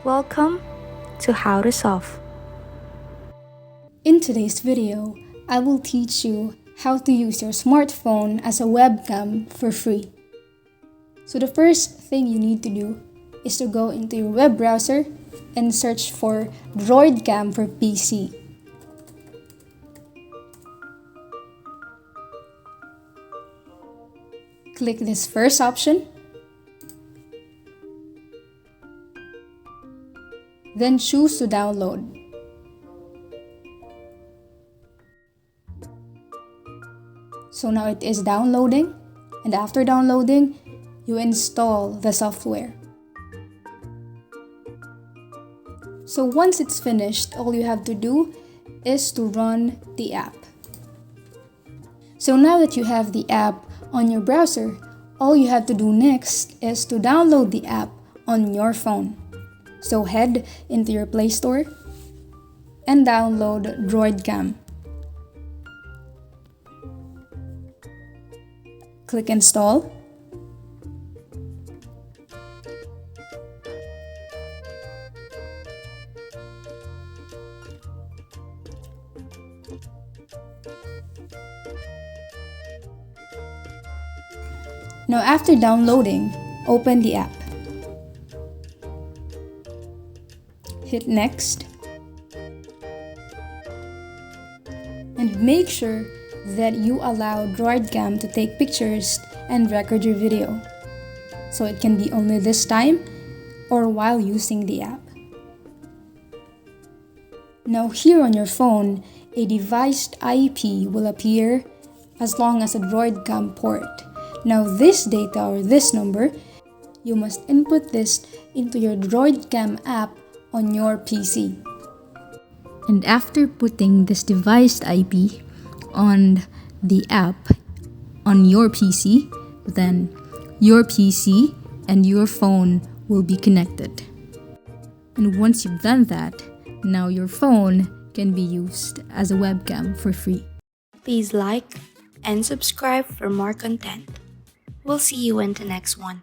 Welcome to How to Solve. In today's video, I will teach you how to use your smartphone as a webcam for free. So the first thing you need to do is to go into your web browser and search for Webcam for PC. Click this first option. Then choose to download. So now it is downloading, and after downloading, you install the software. So once it's finished, all you have to do is to run the app. So now that you have the app on your browser, all you have to do next is to download the app on your phone. So head into your Play Store and download Webcam. Click install. Now after downloading, open the app. Hit next. And make sure that you allow Webcam to take pictures and record your video. So it can be only this time or while using the app. Now here on your phone, a device IP will appear as long as a Webcam port. Now this data or this number, you must input this into your Webcam app on your PC. And after putting this device IP on the app on your PC, then your PC and your phone will be connected. And once you've done that, now your phone can be used as a webcam for free. Please like and subscribe for more content. We'll see you in the next one.